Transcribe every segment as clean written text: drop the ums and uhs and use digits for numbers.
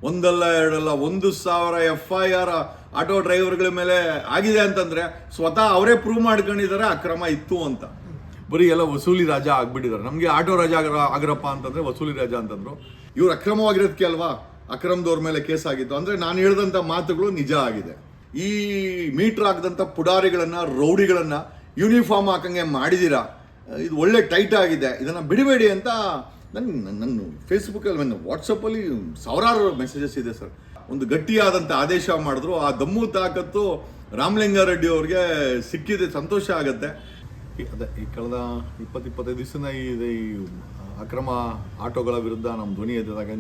ಒಂದಲ್ಲ ಎರಡಲ್ಲ 1,000 FIR auto ಡ್ರೈವರ್ಗಳ ಮೇಲೆ ಆಗಿದೆ ಅಂತಂದ್ರೆ ಸ್ವತಃ ಅವರೇ ಪ್ರೂವ್ ಮಾಡ್ಕೊಂಡಿದ್ದಾರೆ ಅಕ್ರಮ ಇತ್ತು ಅಂತ. ಬರೀ ಎಲ್ಲ ವಸೂಲಿ ರಾಜ ಆಗ್ಬಿಟ್ಟಿದ್ದಾರೆ. ನಮಗೆ ಆಟೋ ರಾಜ ಆಗ್ರಪ್ಪ ಅಂತಂದ್ರೆ ವಸೂಲಿ ರಾಜ ಅಂತಂದ್ರು. ಇವ್ರು ಅಕ್ರಮವಾಗಿರೋದಕ್ಕೆ ಅಲ್ವಾ ಅಕ್ರಮದವ್ರ ಮೇಲೆ ಕೇಸ್ ಆಗಿತ್ತು. ಅಂದ್ರೆ ನಾನು ಹೇಳಿದಂತ ಮಾತುಗಳು ನಿಜ ಆಗಿದೆ. ಈ ಮೀಟರ್ ಹಾಕದಂತ ಪುಡಾರಿಗಳನ್ನ ರೌಡಿಗಳನ್ನ ಯೂನಿಫಾರ್ಮ್ ಹಾಕಂಗೆ ಮಾಡಿದೀರಾ, ಇದು ಒಳ್ಳೆ ಟೈಟ್ ಆಗಿದೆ, ಇದನ್ನ ಬಿಡಬೇಡಿ ಅಂತ ನನ್ನ ಫೇಸ್ಬುಕ್ಕಲ್ಲಿ ವಾಟ್ಸಪ್ಪಲ್ಲಿ ಸಾವಿರಾರು ಮೆಸೇಜಸ್ ಇದೆ ಸರ್. ಒಂದು ಗಟ್ಟಿಯಾದಂಥ ಆದೇಶ ಮಾಡಿದ್ರು. ಆ ದಮ್ಮು ತಾಕತ್ತು ರಾಮಲಿಂಗಾರೆಡ್ಡಿ ಅವ್ರಿಗೆ ಸಿಕ್ಕಿದೆ, ಸಂತೋಷ ಆಗುತ್ತೆ. ಅದೇ ಈ ಕಳೆದ 20-25 ದಿವಸದ ಈ ಅಕ್ರಮ ಆಟೋಗಳ ವಿರುದ್ಧ ನಮ್ಮ ಧ್ವನಿ ಎದ್ದಾಗ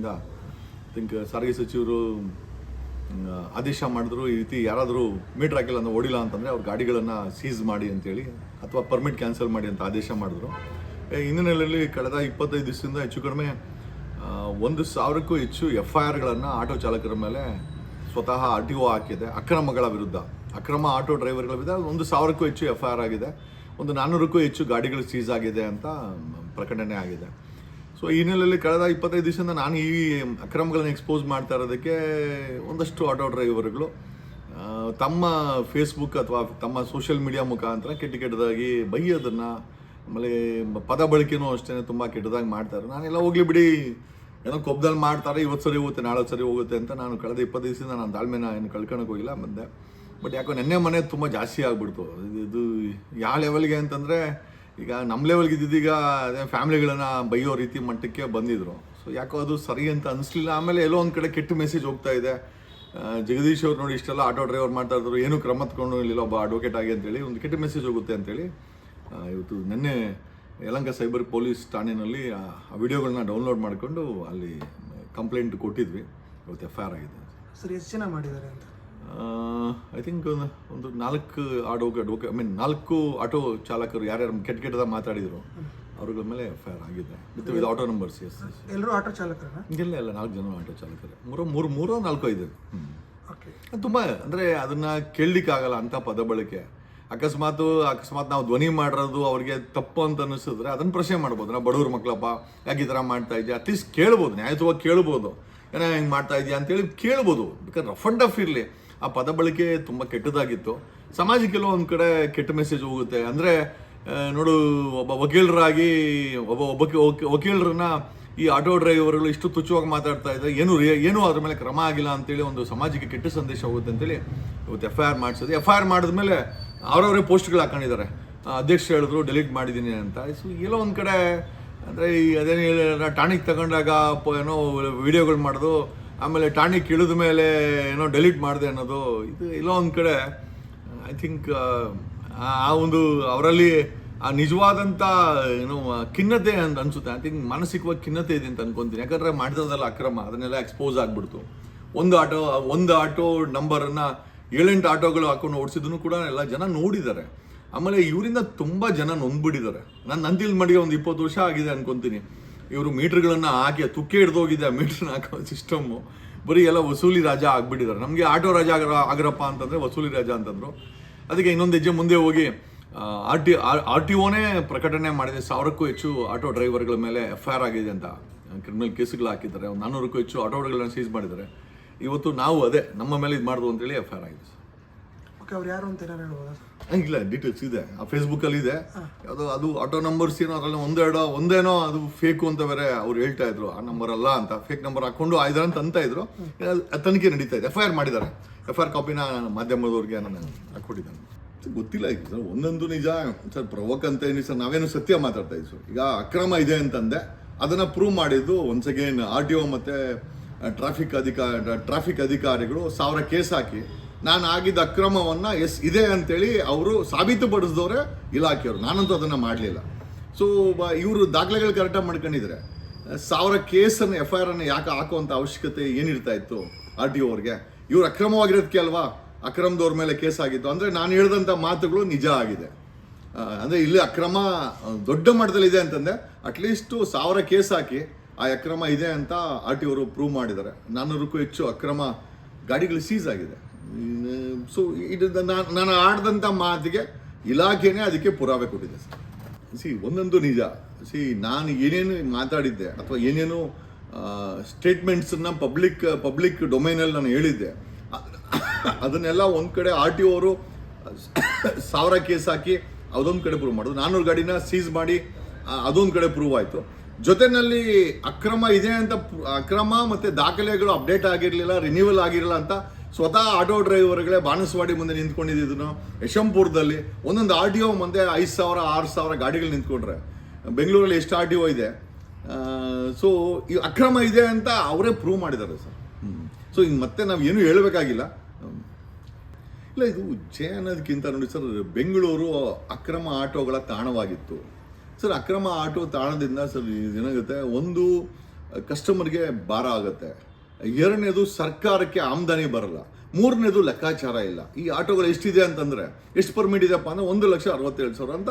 ಥಿಂಕ್ ಸಾರಿಗೆ ಸಚಿವರು ಆದೇಶ ಮಾಡಿದ್ರು, ಈ ರೀತಿ ಯಾರಾದರೂ ಮೀಟರ್ ಹಾಕಿಲ್ಲ ಅಂದ್ರೆ ಓಡಿಲ್ಲ ಅಂತಂದರೆ ಅವ್ರ ಗಾಡಿಗಳನ್ನು ಸೀಸ್ ಮಾಡಿ ಅಂತೇಳಿ ಅಥವಾ ಪರ್ಮಿಟ್ ಕ್ಯಾನ್ಸಲ್ ಮಾಡಿ ಅಂತ ಆದೇಶ ಮಾಡಿದ್ರು. ಹಿನ್ನೆಲೆಯಲ್ಲಿ ಕಳೆದ 25 ದಿವಸದಿಂದ ಹೆಚ್ಚು ಕಡಿಮೆ 1,000ಕ್ಕೂ ಹೆಚ್ಚು FIRಗಳನ್ನು ಆಟೋ ಚಾಲಕರ ಮೇಲೆ ಸ್ವತಃ RTO ಹಾಕಿದೆ. ಅಕ್ರಮಗಳ ವಿರುದ್ಧ, ಅಕ್ರಮ ಆಟೋ ಡ್ರೈವರ್ಗಳ ವಿರುದ್ಧ 1,000ಕ್ಕೂ ಹೆಚ್ಚು FIR ಆಗಿದೆ. ಒಂದು 400ಕ್ಕೂ ಹೆಚ್ಚು ಗಾಡಿಗಳು ಸೀಸ್ ಆಗಿದೆ ಅಂತ ಪ್ರಕಟಣೆ ಆಗಿದೆ. ಸೊ ಈ ಹಿನ್ನೆಲೆಯಲ್ಲಿ ಕಳೆದ 25 ದಿವಸದಿಂದ ನಾನು ಈ ಅಕ್ರಮಗಳನ್ನು ಎಕ್ಸ್ಪೋಸ್ ಮಾಡ್ತಾ ಇರೋದಕ್ಕೆ ಒಂದಷ್ಟು ಆಟೋ ಡ್ರೈವರ್ಗಳು ತಮ್ಮ ಫೇಸ್ಬುಕ್ ಅಥವಾ ತಮ್ಮ ಸೋಷಿಯಲ್ ಮೀಡಿಯಾ ಮುಖಾಂತರ ಕೆಟ್ಟದಾಗಿ ಬೈಯೋದನ್ನು, ಆಮೇಲೆ ಪದ ಬಳಕೆನೂ ಅಷ್ಟೇ ತುಂಬ ಕೆಟ್ಟದಾಗಿ ಮಾಡ್ತಾರೆ. ನಾನೆಲ್ಲ ಹೋಗ್ಲಿ ಬಿಡಿ, ಏನೋ ಕೊಬ್ಬದಲ್ಲಿ ಮಾಡ್ತಾರೆ, ಇವತ್ತು ಸರಿ ಹೋಗುತ್ತೆ ನಾಳೆ ಸರಿ ಹೋಗುತ್ತೆ ಅಂತ ನಾನು ಕಳೆದ 20 ದಿವಸದಿಂದ ನಾನು ತಾಳ್ಮೆನ ಏನು ಕಳ್ಕೊಳಕ್ಕೆ ಹೋಗಿಲ್ಲ ಬಂದೆ. ಬಟ್ ಯಾಕೋ ನೆನ್ನೆ ಮನೆ ತುಂಬ ಜಾಸ್ತಿ ಆಗ್ಬಿಡ್ತು. ಇದು ಯಾವ ಲೆವೆಲ್ಗೆ ಅಂತಂದರೆ ಈಗ ನಮ್ಮ ಲೆವೆಲ್ಗೆ ಇದ್ದಿದ್ದೀಗ ಅದೇ ಫ್ಯಾಮಿಲಿಗಳನ್ನು ಬೈಯೋ ರೀತಿ ಮಟ್ಟಕ್ಕೆ ಬಂದಿದ್ರು. ಸೊ ಯಾಕೋ ಅದು ಸರಿ ಅಂತ ಅನಿಸ್ಲಿಲ್ಲ. ಆಮೇಲೆ ಎಲ್ಲೋ ಒಂದು ಕಡೆ ಕೆಟ್ಟ ಮೆಸೇಜ್ ಹೋಗ್ತಾ ಇದೆ. ಜಗದೀಶ್ ಅವ್ರು ನೋಡಿ ಇಷ್ಟೆಲ್ಲ ಆಟೋ ಡ್ರೈವರ್ ಮಾಡ್ತಾ ಇದ್ರು, ಏನು ಕ್ರಮ ತಗೊಂಡು ಇಲ್ಲಿಲ್ಲ ಒಬ್ಬ ಅಡ್ವೊಕೇಟ್ ಆಗಿ ಅಂತೇಳಿ ಒಂದು ಕೆಟ್ಟ ಮೆಸೇಜ್ ಹೋಗುತ್ತೆ ಅಂತೇಳಿ ಇವತ್ತು ನಿನ್ನೆ ಯಲಹಂಕ ಸೈಬರ್ ಪೊಲೀಸ್ ಠಾಣೆಯಲ್ಲಿ ಆ ವಿಡಿಯೋಗಳನ್ನ ಡೌನ್ಲೋಡ್ ಮಾಡಿಕೊಂಡು ಅಲ್ಲಿ ಕಂಪ್ಲೇಂಟ್ ಕೊಟ್ಟಿದ್ವಿ. ಇವತ್ತು FIR ಆಗಿದೆ. ಸರ್ ಎಷ್ಟು ಜನ ಮಾಡಿದ್ದಾರೆ ಅಂತ? ಐ ಥಿಂಕ್ ಒಂದು 4 ಆಟೋ ಚಾಲಕರು ಯಾರ್ಯಾರು ಕೆಟ್ಟದಾಗ ಮಾತಾಡಿದ್ರು ಅವ್ರಗಳ ಮೇಲೆ FIR ಆಗಿದೆ ವಿತ್ ಆಟೋ ನಂಬರ್ಸ್. ಎಸ್, ಎಲ್ಲರೂ ಆಟೋ ಚಾಲಕರನ್ನ? ಇಲ್ಲ 4 ಜನ ಆಟೋ ಚಾಲಕರೇ. 4 ತುಂಬ ಅಂದರೆ ಅದನ್ನ ಕೇಳಲಿಕ್ಕಾಗಲ್ಲ ಅಂತ ಪದ ಬಳಕೆ. ಅಕಸ್ಮಾತ್ ನಾವು ಧ್ವನಿ ಮಾಡಿರೋದು ಅವ್ರಿಗೆ ತಪ್ಪು ಅಂತ ಅನಿಸಿದ್ರೆ ಅದನ್ನು ಪ್ರಶ್ನೆ ಮಾಡ್ಬೋದು. ನಾವು ಬಡವ್ರ ಮಕ್ಕಳಪ್ಪ ಯಾಕೆ ಈ ಥರ ಮಾಡ್ತಾ ಇದೆಯಾ, ಅಟ್ಲೀಸ್ಟ್ ಕೇಳ್ಬೋದು, ನ್ಯಾಯಯುತವಾಗಿ ಕೇಳ್ಬೋದು, ಏನೋ ಹಿಂಗೆ ಮಾಡ್ತಾ ಇದೆಯಾ ಅಂತೇಳಿ ಕೇಳ್ಬೋದು. ಬೇಕಾದ್ರೆ ರಫ್ ಆ್ಯಂಡ್ ಟಫ್ ಇರಲಿ. ಆ ಪದ ಬಳಕೆ ತುಂಬ ಕೆಟ್ಟದಾಗಿತ್ತು. ಸಮಾಜಕ್ಕೆಲ್ಲೋ ಒಂದು ಕಡೆ ಕೆಟ್ಟ ಮೆಸೇಜ್ ಹೋಗುತ್ತೆ. ಅಂದರೆ ನೋಡು, ಒಬ್ಬ ವಕೀಲರಾಗಿ ವಕೀಲರನ್ನ ಈ ಆಟೋ ಡ್ರೈವರ್ಗಳು ಇಷ್ಟು ತುಚ್ಛವಾಗಿ ಮಾತಾಡ್ತಾ ಇದ್ದಾರೆ, ಏನೂ ಅದ್ರ ಮೇಲೆ ಕ್ರಮ ಆಗಿಲ್ಲ ಅಂತೇಳಿ ಒಂದು ಸಮಾಜಕ್ಕೆ ಕೆಟ್ಟ ಸಂದೇಶ ಹೋಗುತ್ತೆ ಅಂತೇಳಿ ಇವತ್ತು FIR ಮಾಡಿಸಿದೆ. FIR ಮಾಡಿದ್ಮೇಲೆ ಅವರವರೇ ಪೋಸ್ಟ್ಗಳು ಹಾಕೊಂಡಿದ್ದಾರೆ. ಅಧ್ಯಕ್ಷ ಹೇಳಿದ್ರು ಡೆಲೀಟ್ ಮಾಡಿದ್ದೀನಿ ಅಂತ. ಸೊ ಎಲ್ಲೋ ಒಂದು ಕಡೆ ಅಂದರೆ ಅದೇನು ಹೇಳಿ ಟಾಣಿಕ್ ತಗೊಂಡಾಗ ಏನೋ ವಿಡಿಯೋಗಳು ಮಾಡೋದು, ಆಮೇಲೆ ಟಾಣಿಕ್ ಇಳಿದ ಮೇಲೆ ಏನೋ ಡೆಲೀಟ್ ಮಾಡಿದೆ ಅನ್ನೋದು, ಇದು ಎಲ್ಲೋ ಒಂದು ಕಡೆ ಐ ಥಿಂಕ್ ಆ ಒಂದು ಅವರಲ್ಲಿ ಆ ನಿಜವಾದಂಥ ಏನೋ ಖಿನ್ನತೆ ಅಂತ ಅನಿಸುತ್ತೆ. ಐ ಥಿಂಕ್ ಮಾನಸಿಕವಾಗಿ ಖಿನ್ನತೆ ಇದೆ ಅಂತ ಅನ್ಕೊತೀನಿ. ಯಾಕಂದರೆ ಮಾಡಿರೋದಲ್ಲ ಅಕ್ರಮ, ಅದನ್ನೆಲ್ಲ ಎಕ್ಸ್ಪೋಸ್ ಆಗಿಬಿಡ್ತು. ಒಂದು ಆಟೋ ನಂಬರನ್ನು 7-8 ಆಟೋಗಳು ಹಾಕೊಂಡು ಓಡಿಸಿದ್ರು ಕೂಡ ಎಲ್ಲ ಜನ ನೋಡಿದ್ದಾರೆ. ಆಮೇಲೆ ಇವರಿಂದ ತುಂಬ ಜನ ನೊಂದ್ಬಿಟ್ಟಿದ್ದಾರೆ. ನಾನು ನಂದಿಲ್ ಮಡಿಗೆ ಒಂದು 20 ವರ್ಷ ಆಗಿದೆ ಅನ್ಕೊತೀನಿ. ಇವರು ಮೀಟ್ರ್ಗಳನ್ನು ಹಾಕಿ ತುಕ್ಕೆ ಹಿಡ್ದೋಗಿದೆ ಆ ಮೀಟ್ರನ್ನ ಹಾಕೋ ಸಿಸ್ಟಮ್ಮು. ಬರೀ ಎಲ್ಲ ವಸೂಲಿ ರಾಜ ಆಗ್ಬಿಟ್ಟಿದ್ದಾರೆ. ನಮಗೆ ಆಟೋ ರಾಜ ಆಗ್ರಪ್ಪ ಅಂತಂದರೆ ವಸೂಲಿ ರಾಜ ಅಂತಂದರು. ಅದಕ್ಕೆ ಇನ್ನೊಂದು ಹೆಜ್ಜೆ ಮುಂದೆ ಹೋಗಿ RTOನೇ ಪ್ರಕಟಣೆ ಮಾಡಿದೆ. 1000ಕ್ಕೂ ಹೆಚ್ಚು ಆಟೋ ಡ್ರೈವರ್ಗಳ ಮೇಲೆ FIR ಆಗಿದೆ ಅಂತ ಕ್ರಿಮಿನಲ್ ಕೇಸುಗಳು ಹಾಕಿದ್ದಾರೆ. 400ಕ್ಕೂ ಹೆಚ್ಚು ಆಟೋಗಳನ್ನು ಸೀಸ್ ಮಾಡಿದ್ದಾರೆ. ಇವತ್ತು ನಾವು ಅದೇ ನಮ್ಮ ಮೇಲೆ ಇದು ಮಾಡಿದ್ವು ಅಂತೇಳಿ FIR ಆಗಿದೆ ಸರ್. ಓಕೆ, ಅವ್ರು ಯಾರು ಅಂತ ಏನಾರು ಹೇಳ್ಬೋದಾ? ಇಲ್ಲ, ಡೀಟೇಲ್ಸ್ ಇದೆ ಆ ಫೇಸ್ಬುಕ್ಕಲ್ಲಿ ಇದೆ. ಯಾವುದೋ ಅದು ಆಟೋ ನಂಬರ್ಸ್ ಏನೋ ಅದರಲ್ಲಿ ಒಂದೇನೋ ಅದು ಫೇಕು ಅಂತ ಬೇರೆ ಅವ್ರು ಹೇಳ್ತಾ ಇದ್ರು. ಆ ನಂಬರ್ ಅಲ್ಲ ಅಂತ, ಫೇಕ್ ನಂಬರ್ ಹಾಕೊಂಡು ಆಯ್ದಾರ ಅಂತ ಇದ್ರು. ತನಿಖೆ ನಡೀತಾ ಇದೆ. FIR ಮಾಡಿದ್ದಾರೆ. FIR ಕಾಪಿನ ಮಾಧ್ಯಮದವ್ರಿಗೆ ನಾನು ಹಾಕ್ಕೊಟ್ಟಿದ್ದಾನೆ. ಗೊತ್ತಿಲ್ಲ ಈಗ ಸರ್, ಒಂದೊಂದು ನಿಜ ಸರ್, ಪ್ರವೋಕ್ ಅಂತ ಏನಿ ಸರ್, ನಾವೇನು ಸತ್ಯ ಮಾತಾಡ್ತಾ ಇದ್ವಿ ಸರ್. ಈಗ ಅಕ್ರಮ ಇದೆ ಅಂತಂದೆ, ಅದನ್ನು ಪ್ರೂವ್ ಮಾಡಿದ್ದು ಒನ್ಸ್ ಅಗೇನ್ RTO ಮತ್ತು ಟ್ರಾಫಿಕ್ ಅಧಿಕಾರಿಗಳು 1000 ಕೇಸ್ ಹಾಕಿ ನಾನು ಆಗಿದ್ದ ಅಕ್ರಮವನ್ನು ಇದೆ ಅಂತೇಳಿ ಅವರು ಸಾಬೀತುಪಡಿಸಿದವ್ರೆ ಇಲಾಖೆಯವರು. ನಾನಂತೂ ಅದನ್ನು ಮಾಡಲಿಲ್ಲ. ಸೊ ಇವರು ದಾಖಲೆಗಳು ಕರೆಕ್ಟಾಗಿ ಮಾಡ್ಕೊಂಡಿದ್ದಾರೆ. 1000 ಕೇಸನ್ನು FIR ಯಾಕೆ ಹಾಕುವಂಥ ಅವಶ್ಯಕತೆ ಏನಿರ್ತಾ ಇತ್ತು RTO ಅವ್ರಿಗೆ? ಇವ್ರು ಅಕ್ರಮವಾಗಿರೋದಕ್ಕೆ ಅಲ್ವಾ ಅಕ್ರಮದವ್ರ ಮೇಲೆ ಕೇಸ್ ಆಗಿತ್ತು. ಅಂದರೆ ನಾನು ಹೇಳಿದಂಥ ಮಾತುಗಳು ನಿಜ ಆಗಿದೆ. ಅಂದರೆ ಇಲ್ಲಿ ಅಕ್ರಮ ದೊಡ್ಡ ಮಟ್ಟದಲ್ಲಿದೆ ಅಂತಂದರೆ ಅಟ್ಲೀಸ್ಟು 1000 ಕೇಸ್ ಹಾಕಿ ಆ ಅಕ್ರಮ ಇದೆ ಅಂತ RTO ಅವರು ಪ್ರೂವ್ ಮಾಡಿದ್ದಾರೆ. 400ಕ್ಕೂ ಹೆಚ್ಚು ಅಕ್ರಮ ಗಾಡಿಗಳು ಸೀಸ್ ಆಗಿದೆ. ಸೊ ಇದು ನಾನು ಆಡಿದಂಥ ಮಾತಿಗೆ ಇಲಾಖೆನೇ ಅದಕ್ಕೆ ಪುರಾವೆ ಕೊಟ್ಟಿದೆ ಸರ್. ಒಂದೊಂದು ನಿಜ. ನಾನು ಏನೇನು ಮಾತಾಡಿದ್ದೆ ಅಥವಾ ಏನೇನು ಸ್ಟೇಟ್ಮೆಂಟ್ಸನ್ನ ಪಬ್ಲಿಕ್ ಡೊಮೈನಲ್ಲಿ ನಾನು ಹೇಳಿದ್ದೆ. ಅದನ್ನೆಲ್ಲ ಒಂದು ಕಡೆ RTO ಅವರು 1000 ಕೇಸ್ ಹಾಕಿ ಅದೊಂದು ಕಡೆ ಪ್ರೂವ್ ಮಾಡೋದು, 400 ಗಾಡಿನ ಸೀಸ್ ಮಾಡಿ ಅದೊಂದು ಕಡೆ ಪ್ರೂವ್ ಆಯಿತು. ಜೊತೆಯಲ್ಲಿ ಅಕ್ರಮ ಇದೆ ಅಂತ, ಅಕ್ರಮ ಮತ್ತು ದಾಖಲೆಗಳು ಅಪ್ಡೇಟ್ ಆಗಿರಲಿಲ್ಲ, ರಿನ್ಯೂವಲ್ ಆಗಿರಲಿಲ್ಲ ಅಂತ ಸ್ವತಃ ಆಟೋ ಡ್ರೈವರ್ಗಳೇ ಬಾಣಸವಾಡಿ ಮುಂದೆ ನಿಂತ್ಕೊಂಡಿದ್ದು. ಯಶವಂತಪುರದಲ್ಲಿ ಒಂದೊಂದು RTO ಮುಂದೆ 5000 6000 ಗಾಡಿಗಳು ನಿಂತ್ಕೊಂಡ್ರೆ, ಬೆಂಗಳೂರಲ್ಲಿ ಎಷ್ಟು RTO ಇದೆ. ಸೊ ಈ ಅಕ್ರಮ ಇದೆ ಅಂತ ಅವರೇ ಪ್ರೂವ್ ಮಾಡಿದ್ದಾರೆ ಸರ್. ಸೊ ಇನ್ನು ಮತ್ತೆ ನಾವು ಏನು ಹೇಳಬೇಕಾಗಿಲ್ಲ. ಇಲ್ಲ, ಇದು ಅನ್ನೋದಕ್ಕಿಂತ ನೋಡಿ ಸರ್, ಬೆಂಗಳೂರು ಅಕ್ರಮ ಆಟೋಗಳ ತಾಣವಾಗಿತ್ತು ಸರ್. ಅಕ್ರಮ ಆಟೋ ತಾಣದಿಂದ ಸರ್ ಏನಾಗುತ್ತೆ, ಒಂದು ಕಸ್ಟಮರ್ಗೆ ಭಾರ ಆಗುತ್ತೆ, ಎರಡನೇದು ಸರ್ಕಾರಕ್ಕೆ ಆಮದಾನಿ ಬರಲ್ಲ, ಮೂರನೇದು ಲೆಕ್ಕಾಚಾರ ಇಲ್ಲ. ಈ ಆಟೋಗಳು ಎಷ್ಟಿದೆ ಅಂತಂದರೆ, ಎಷ್ಟು ಪರ್ಮಿಟ್ ಇದೆಯಪ್ಪ ಅಂದರೆ 1,67,000 ಅಂತ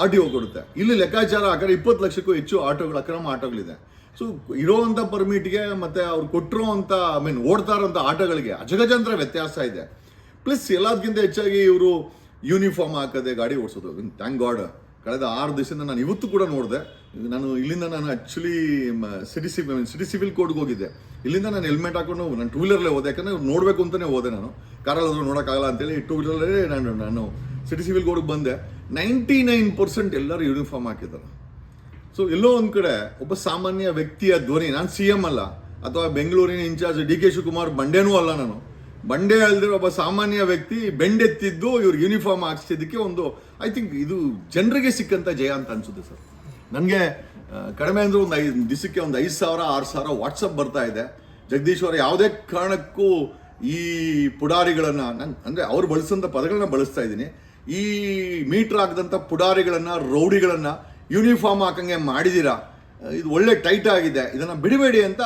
RTO ಕೊಡುತ್ತೆ. ಇಲ್ಲಿ ಲೆಕ್ಕಾಚಾರ ಹಾಕಿದ್ರೆ 20 ಲಕ್ಷಕ್ಕೂ ಹೆಚ್ಚು ಆಟೋಗಳು, ಅಕ್ರಮ ಆಟೋಗಳಿದೆ. ಸೊ ಇರೋವಂಥ ಪರ್ಮಿಟ್ಗೆ ಮತ್ತು ಅವ್ರು ಕೊಟ್ಟಿರೋ ಅಂಥ ಓಡ್ತಾ ಇರೋಂಥ ಆಟೋಗಳಿಗೆ ಅಜಗಜಾಂತರ ವ್ಯತ್ಯಾಸ ಇದೆ. ಪ್ಲಸ್ ಎಲ್ಲದಕ್ಕಿಂತ ಹೆಚ್ಚಾಗಿ ಇವರು ಯೂನಿಫಾರ್ಮ್ ಹಾಕದೆ ಗಾಡಿ ಓಡಿಸೋದು. ಥ್ಯಾಂಕ್ ಗಾಡ್ ಕಳೆದ 6 ದಿವಸದಿಂದ ನಾನು ಇವತ್ತು ಕೂಡ ನೋಡಿದೆ. ನಾನು ಇಲ್ಲಿಂದ ಆ್ಯಕ್ಚುಲಿ ಸಿಟಿ ಸಿವಿಲ್ ಕೋರ್ಟ್ಗೆ ಹೋಗಿದ್ದೆ. ಇಲ್ಲಿಂದ ನಾನು ಹೆಲ್ಮೆಟ್ ಹಾಕೊಂಡು ನಾನು 2 ವೀಲರ್ಲೇ ಹೋದೆ, ಯಾಕಂದರೆ ನೋಡಬೇಕು ಅಂತಲೇ ಹೋದೆ. ನಾನು ಕಾರಲ್ಲಾದರೂ ನೋಡೋಕ್ಕಾಗಲ್ಲ ಅಂತೇಳಿ 2 ವೀಲರಲ್ಲೇ ನಾನು ಸಿಟಿ ಸಿವಿಲ್ ಕೋರ್ಟ್ಗೆ ಬಂದೆ. 99% ಎಲ್ಲರೂ ಯೂನಿಫಾರ್ಮ್ ಹಾಕಿದ್ದಾರೆ. ಸೊ ಎಲ್ಲೋ ಒಂದು ಕಡೆ ಒಬ್ಬ ಸಾಮಾನ್ಯ ವ್ಯಕ್ತಿಯ ಧ್ವನಿ, ನಾನು CM ಅಲ್ಲ, ಅಥವಾ ಬೆಂಗಳೂರಿನ ಇನ್ಚಾರ್ಜ್ DK ಶಿವಕುಮಾರ್ ಬಂಡೇನೂ ಅಲ್ಲ, ನಾನು ಬಂಡೆ ಅಲ್ದಿರೋ ಒಬ್ಬ ಸಾಮಾನ್ಯ ವ್ಯಕ್ತಿ ಬೆಂಡೆತ್ತಿದ್ದು ಇವ್ರಿಗೆ ಯೂನಿಫಾರ್ಮ್ ಹಾಕ್ಸಿದ್ದಕ್ಕೆ ಒಂದು ಐ ಥಿಂಕ್ ಇದು ಜನರಿಗೆ ಸಿಕ್ಕಂಥ ಜಯ ಅಂತ ಅನ್ಸುತ್ತೆ ಸರ್. ನನಗೆ ಕಡಿಮೆ ಅಂದರೆ ಒಂದು 5 ದಿವಸಕ್ಕೆ ಒಂದು 5,000 6,000 ವಾಟ್ಸಪ್ ಬರ್ತಾ ಇದೆ. ಜಗದೀಶ್ ಅವರ ಯಾವುದೇ ಕಾರಣಕ್ಕೂ ಈ ಪುಡಾರಿಗಳನ್ನು, ನಾನು ಅಂದರೆ ಅವ್ರು ಬಳಸೋಂಥ ಪದಗಳನ್ನ ಬಳಸ್ತಾ ಇದ್ದೀನಿ, ಈ ಮೀಟ್ರ್ ಹಾಕಿದಂಥ ಪುಡಾರಿಗಳನ್ನು, ರೌಡಿಗಳನ್ನು ಯೂನಿಫಾರ್ಮ್ ಹಾಕಂಗೆ ಮಾಡಿದ್ದೀರಾ, ಇದು ಒಳ್ಳೆ ಟೈಟ್ ಆಗಿದೆ, ಇದನ್ನು ಬಿಡಬೇಡಿ ಅಂತ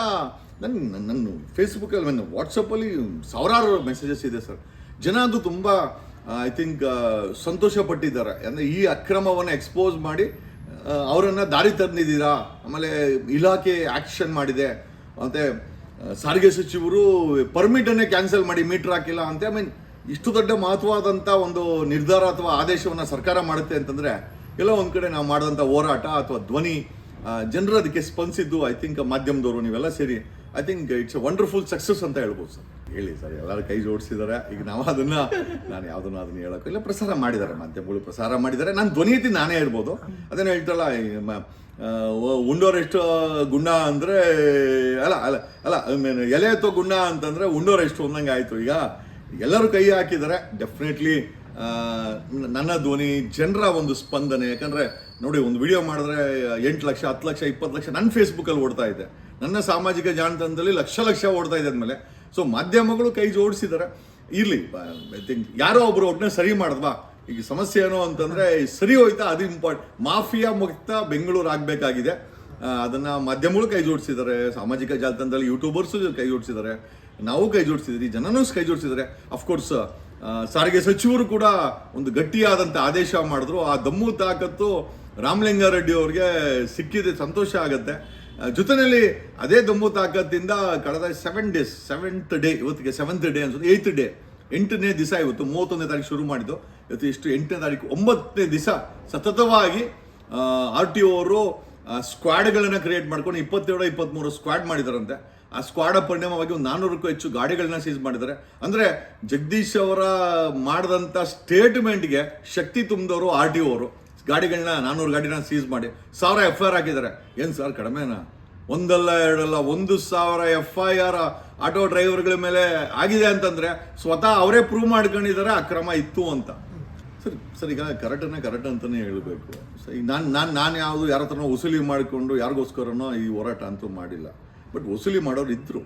ನನ್ನ ಫೇಸ್ಬುಕ್ಕಲ್ಲಿ ವಾಟ್ಸಪ್ಪಲ್ಲಿ ಸಾವಿರಾರು ಮೆಸೇಜಸ್ ಇದೆ ಸರ್. ಜನ ಅದು ತುಂಬ ಐ ಥಿಂಕ್ ಸಂತೋಷ ಪಟ್ಟಿದ್ದಾರೆ. ಅಂದರೆ ಈ ಅಕ್ರಮವನ್ನು ಎಕ್ಸ್ಪೋಸ್ ಮಾಡಿ ಅವರನ್ನು ದಾರಿ ತಂದಿದ್ದೀರಾ. ಆಮೇಲೆ ಇಲಾಖೆ ಆ್ಯಕ್ಷನ್ ಮಾಡಿದೆ, ಮತ್ತು ಸಾರಿಗೆ ಸಚಿವರು ಪರ್ಮಿಟನ್ನೇ ಕ್ಯಾನ್ಸಲ್ ಮಾಡಿ ಮೀಟ್ರ್ ಹಾಕಿಲ್ಲ ಅಂತ. ಇಷ್ಟು ದೊಡ್ಡ ಮಹತ್ವವಾದಂಥ ಒಂದು ನಿರ್ಧಾರ ಅಥವಾ ಆದೇಶವನ್ನು ಸರ್ಕಾರ ಮಾಡುತ್ತೆ ಅಂತಂದರೆ, ಎಲ್ಲ ಒಂದು ಕಡೆ ನಾವು ಮಾಡಿದಂಥ ಹೋರಾಟ ಅಥವಾ ಧ್ವನಿ, ಜನರು ಅದಕ್ಕೆ ಸ್ಪಂದಿಸಿದ್ದು ಐ ಥಿಂಕ್ ಮಾಧ್ಯಮದವರು ನೀವೆಲ್ಲ ಸೇರಿ I think it's a wonderful success ಅಂತ ಹೇಳ್ಬೋದು ಸರ್. ಹೇಳಿ ಸರ್, ಎಲ್ಲರೂ ಕೈ ಜೋಡಿಸಿದ್ದಾರೆ. ಈಗ ನಾನು ಯಾವುದನ್ನು ಅದನ್ನು ಹೇಳೋಕ್ಕಿಲ್ಲ, ಪ್ರಸಾರ ಮಾಡಿದ್ದಾರೆ, ಮಾಧ್ಯಮಗಳು ಪ್ರಸಾರ ಮಾಡಿದ್ದಾರೆ. ನಾನು ಧ್ವನಿ ಎತ್ತಿ ನಾನೇ ಹೇಳ್ಬೋದು. ಅದನ್ನು ಹೇಳ್ತಲ್ಲ, ಉಂಡೋರು ಎಷ್ಟು ಗುಂಡ ಅಂದರೆ ಅಲ್ಲ ಎಲೆ ಎತ್ತೋ ಗುಂಡ ಅಂತಂದರೆ ಉಂಡೋರು ಎಷ್ಟು ಒಂದಂಗೆ ಆಯಿತು. ಈಗ ಎಲ್ಲರೂ ಕೈ ಹಾಕಿದ್ದಾರೆ. ಡೆಫಿನೆಟ್ಲಿ ನನ್ನ ಧ್ವನಿ, ಜನರ ಒಂದು ಸ್ಪಂದನೆ. ಯಾಕಂದರೆ ನೋಡಿ, ಒಂದು ವಿಡಿಯೋ ಮಾಡಿದ್ರೆ 8 ಲಕ್ಷ 10 ಲಕ್ಷ 20 ಲಕ್ಷ ನನ್ನ ಫೇಸ್ಬುಕ್ಕಲ್ಲಿ ಓಡ್ತಾ ಇದೆ, ನನ್ನ ಸಾಮಾಜಿಕ ಜಾಲತಾಣದಲ್ಲಿ ಲಕ್ಷ ಓಡ್ತಾ ಇದೆ ಅಂದಮೇಲೆ ಸೊ ಮಾಧ್ಯಮಗಳು ಕೈ ಜೋಡಿಸಿದ್ದಾರೆ. ಇರಲಿ, ಐ ಥಿಂಕ್ ಯಾರೋ ಒಬ್ಬರು ಒಟ್ಟನೆ ಸರಿ ಮಾಡಿದ್ವಾ. ಈಗ ಸಮಸ್ಯೆ ಏನೋ ಅಂತಂದರೆ ಸರಿ ಹೋಯ್ತಾ, ಅದು ಮಾಫಿಯಾ ಮುಕ್ತ ಬೆಂಗಳೂರು ಆಗಬೇಕಾಗಿದೆ. ಅದನ್ನು ಮಾಧ್ಯಮಗಳು ಕೈ ಜೋಡಿಸಿದ್ದಾರೆ, ಸಾಮಾಜಿಕ ಜಾಲತಾಣದಲ್ಲಿ ಯೂಟ್ಯೂಬರ್ಸು ಕೈ ಜೋಡಿಸಿದ್ದಾರೆ, ನಾವು ಕೈ ಜೋಡಿಸಿದ್ರಿ, ಜನನೂ ಕೈ ಜೋಡಿಸಿದ್ದಾರೆ. ಅಫ್ಕೋರ್ಸ್ ಸಾರಿಗೆ ಸಚಿವರು ಕೂಡ ಒಂದು ಗಟ್ಟಿಯಾದಂಥ ಆದೇಶ ಮಾಡಿದ್ರು. ಆ ದಮ್ಮು ತಾಕತ್ತು ರಾಮಲಿಂಗಾರೆಡ್ಡಿ ಅವ್ರಿಗೆ ಸಿಕ್ಕಿದೆ, ಸಂತೋಷ ಆಗುತ್ತೆ. ಜೊತೆಯಲ್ಲಿ ಅದೇ ದಮ್ಮು ತಾಕತ್ತಿಂದ ಕಳೆದ 7 ಡೇಸ್, 7th ಡೇ, ಇವತ್ತಿಗೆ 7th ಡೇ ಅನ್ಸುತ್ತೆ, 8th ಡೇ, 8ನೇ ದಿವಸ ಇವತ್ತು. 31ನೇ ತಾರೀಕು ಶುರು ಮಾಡಿದ್ದು, ಇವತ್ತು ಎಷ್ಟು 8ನೇ ತಾರೀಕು, 9ನೇ ದಿವಸ ಸತತವಾಗಿ RTO ಅವರು ಸ್ಕ್ವಾಡ್ಗಳನ್ನು ಕ್ರಿಯೇಟ್ ಮಾಡ್ಕೊಂಡು 22-23 ಸ್ಕ್ವಾಡ್ ಮಾಡಿದಾರಂತೆ. ಆ ಸ್ಕ್ವಾಡ ಪರಿಣಾಮವಾಗಿ ಒಂದು 400ಕ್ಕೂ ಹೆಚ್ಚು ಗಾಡಿಗಳನ್ನ ಸೀಸ್ ಮಾಡಿದ್ದಾರೆ. ಅಂದರೆ ಜಗದೀಶ್ ಅವರ ಮಾಡಿದಂಥ ಸ್ಟೇಟ್ಮೆಂಟ್ಗೆ ಶಕ್ತಿ ತುಂಬಿದವರು RTO ಅವರು. ಗಾಡಿಗಳನ್ನ 400 ಗಾಡಿನ ಸೀಸ್ ಮಾಡಿ 1000 FIR ಹಾಕಿದ್ದಾರೆ. ಏನು ಸರ್ ಕಡಿಮೆನಾ? ಒಂದಲ್ಲ ಎರಡಲ್ಲ 1000 FIR ಆಟೋ ಡ್ರೈವರ್ಗಳ ಮೇಲೆ ಆಗಿದೆ ಅಂತಂದರೆ ಸ್ವತಃ ಅವರೇ ಪ್ರೂವ್ ಮಾಡ್ಕೊಂಡಿದ್ದಾರೆ ಅಕ್ರಮ ಇತ್ತು ಅಂತ. ಸರ್ ಈಗ ಕರೆಕ್ಟ್ ಅಂತಲೇ ಹೇಳಬೇಕು. ಸೊ ಈಗ ನಾನು ಯಾವುದು ಯಾರ ಹತ್ರನೋ ವಸೂಲಿ ಮಾಡಿಕೊಂಡು ಯಾರಿಗೋಸ್ಕರನೋ ಈ ಹೋರಾಟ ಅಂತೂ ಮಾಡಿಲ್ಲ. ಬಟ್ ವಸೂಲಿ ಮಾಡೋರು ಇದ್ದರು,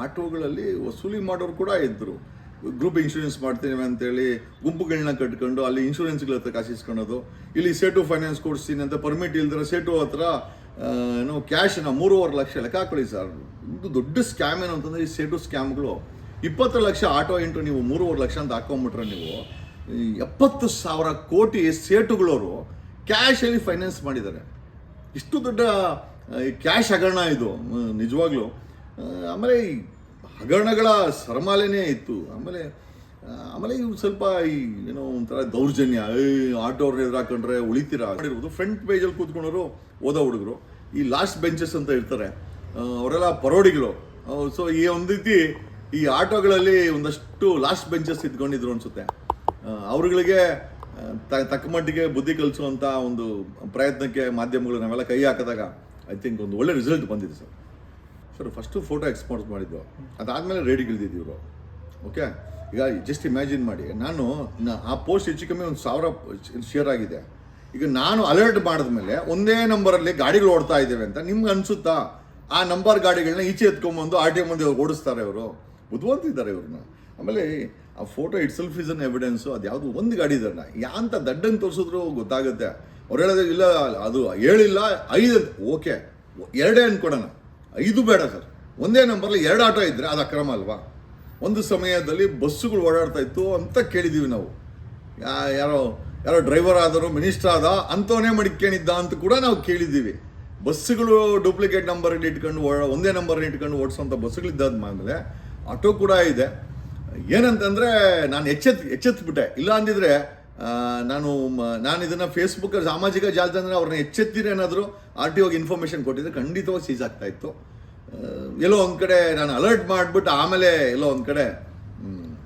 ಆಟೋಗಳಲ್ಲಿ ವಸೂಲಿ ಮಾಡೋರು ಕೂಡ ಇದ್ದರು. ಗ್ರೂಪ್ ಇನ್ಶೂರೆನ್ಸ್ ಮಾಡ್ತೀವಿ ಅಂತೇಳಿ ಗುಂಪುಗಳನ್ನ ಕಟ್ಕೊಂಡು ಅಲ್ಲಿ ಇನ್ಶೂರೆನ್ಸ್ಗಳ ಹತ್ರ ಕಾಸಿಸ್ಕೊಳೋದು. ಇಲ್ಲಿ ಸೇಟು ಫೈನಾನ್ಸ್ ಕೊಡಿಸ್ತೀನಿ ಅಂತ ಪರ್ಮಿಟ್ ಇಲ್ದಿರೋ ಸೇಟು ಹತ್ರ ಏನೋ ಕ್ಯಾಶ್ನ 3.5 ಲಕ್ಷ ಲೆಕ್ಕ ಹಾಕೊಳ್ಳಿ ಸರ್. ಇದು ದೊಡ್ಡ ಸ್ಕ್ಯಾಮ್ ಏನು ಅಂತಂದರೆ ಈ ಸೇಟು ಸ್ಕ್ಯಾಮ್ಗಳು. 20 ಲಕ್ಷ ಆಟೋ ಇಂಟು ನೀವು 3.5 ಲಕ್ಷ ಅಂತ ಹಾಕೊಂಬಿಟ್ರೆ ನೀವು 70,000 ಕೋಟಿ ಸೇಟುಗಳವರು ಕ್ಯಾಶಲ್ಲಿ ಫೈನಾನ್ಸ್ ಮಾಡಿದ್ದಾರೆ. ಇಷ್ಟು ದೊಡ್ಡ ಕ್ಯಾಶ್ ಹಗರಣ ಇದು ನಿಜವಾಗ್ಲೂ. ಆಮೇಲೆ ಈ ಹಗರಣಗಳ ಸರಮಾಲೆನೇ ಇತ್ತು. ಆಮೇಲೆ ಇವು ಸ್ವಲ್ಪ ಈ ಏನೋ ಒಂಥರ ದೌರ್ಜನ್ಯ, ಆಟೋ ಎದುರು ಹಾಕೊಂಡ್ರೆ ಉಳಿತೀರಾ ಮಾಡಿರ್ಬೋದು. ಫ್ರಂಟ್ ಪೇಜಲ್ಲಿ ಕೂತ್ಕೊಂಡವರು ಓದೋ ಹುಡುಗರು, ಈ ಲಾಸ್ಟ್ ಬೆಂಚಸ್ ಅಂತ ಇರ್ತಾರೆ, ಅವರೆಲ್ಲ ಪರೋಡಿಗಳು. ಸೊ ಈ ಒಂದು ರೀತಿ ಈ ಆಟೋಗಳಲ್ಲಿ ಒಂದಷ್ಟು ಲಾಸ್ಟ್ ಬೆಂಚಸ್ ಇದ್ಕೊಂಡಿದ್ರು ಅನ್ಸುತ್ತೆ. ಅವ್ರುಗಳಿಗೆ ತಕ್ಕ ಮಟ್ಟಿಗೆ ಬುದ್ಧಿ ಕಲಿಸುವಂಥ ಒಂದು ಪ್ರಯತ್ನಕ್ಕೆ ಮಾಧ್ಯಮಗಳು ನಾವೆಲ್ಲ ಕೈ ಹಾಕಿದಾಗ ಐ ಥಿಂಕ್ ಒಂದು ಒಳ್ಳೆ ರಿಸಲ್ಟ್ ಬಂದಿದೆ ಸರ್. ಫಸ್ಟು ಫೋಟೋ ಎಕ್ಸ್ಪೋರ್ಟ್ ಮಾಡಿದ್ದು, ಅದಾದಮೇಲೆ ರೇಡಿಗೆ ಇಳಿದಿದ್ದು ಇವರು. ಓಕೆ, ಈಗ ಜಸ್ಟ್ ಇಮ್ಯಾಜಿನ್ ಮಾಡಿ, ನಾನು ಆ ಪೋಸ್ಟ್ ಹೆಚ್ಚು ಕಮ್ಮಿ 1000 ಶೇರ್ ಆಗಿದೆ. ಈಗ ನಾನು ಅಲರ್ಟ್ ಮಾಡಿದ್ಮೇಲೆ ಒಂದೇ ನಂಬರಲ್ಲಿ ಗಾಡಿಗಳು ಓಡ್ತಾ ಇದ್ದೇವೆ ಅಂತ ನಿಮ್ಗೆ ಅನ್ಸುತ್ತಾ? ಆ ನಂಬರ್ ಗಾಡಿಗಳನ್ನ ಈಚೆ ಎತ್ಕೊಂಬಂದು RTO ಮುಂದೆ ಓಡಿಸ್ತಾರೆ ಅವರು. ಬುದ್ಧಿವಂತಿದ್ದಾರೆ ಇವ್ರನ್ನ. ಆಮೇಲೆ ಆ photo it self is an evidence. ಅದು ಯಾವುದು ಒಂದು ಗಾಡಿ ಇದನ್ನ ಯಾಂತ ದಡ್ಡನ್ನು ತೋರಿಸಿದ್ರು ಗೊತ್ತಾಗುತ್ತೆ. ಅವ್ರು ಹೇಳೋದು ಇಲ್ಲ ಅದು 7 ಇಲ್ಲ 5 ಅಂತ. ಓಕೆ, 2 ಅಂದ್ಕೊಡೋಣ, 5 ಬೇಡ ಸರ್. ಒಂದೇ ನಂಬರ್ಲಿ 2 ಆಟೋ ಇದ್ದರೆ ಅದು ಅಕ್ರಮ ಅಲ್ವಾ? ಒಂದು ಸಮಯದಲ್ಲಿ ಬಸ್ಸುಗಳು ಓಡಾಡ್ತಾ ಇತ್ತು ಅಂತ ಕೇಳಿದ್ದೀವಿ ನಾವು. ಯಾರೋ ಡ್ರೈವರ್ ಆದರೂ ಮಿನಿಸ್ಟರ್ ಆದ ಅಂಥವನೇ ಮಡಿಕೇಣಿದ್ದ ಅಂತ ಕೂಡ ನಾವು ಕೇಳಿದ್ದೀವಿ. ಬಸ್ಸುಗಳು ಡೂಪ್ಲಿಕೇಟ್ ನಂಬರ್ ಇಟ್ಕೊಂಡು ಒಂದೇ ನಂಬರ್ ಇಟ್ಕೊಂಡು ಓಡಿಸೋಂಥ ಬಸ್ಸುಗಳಿದ್ದಾದ್ಮೇಲೆ ಆಟೋ ಕೂಡ ಇದೆ. ಏನಂತಂದರೆ ನಾನು ಎಚ್ಚೆತ್ಬಿಟ್ಟೆ. ಇಲ್ಲ ಅಂದಿದ್ರೆ ನಾನು ಇದನ್ನು ಫೇಸ್ಬುಕ್ ಸಾಮಾಜಿಕ ಜಾಲತಾಣ ಅವ್ರನ್ನ ಎಚ್ಚೆತ್ತಿದ್ರೆ ಏನಾದರೂ RTOಗೆ ಇನ್ಫಾರ್ಮೇಷನ್ ಕೊಟ್ಟಿದ್ರೆ ಖಂಡಿತವಾಗಿ ಸೀಸ್ ಆಗ್ತಾ ಇತ್ತು. ಎಲ್ಲೋ ಒಂದು ಕಡೆ ನಾನು ಅಲರ್ಟ್ ಮಾಡಿಬಿಟ್ಟು ಆಮೇಲೆ ಎಲ್ಲೋ ಒಂದು ಕಡೆ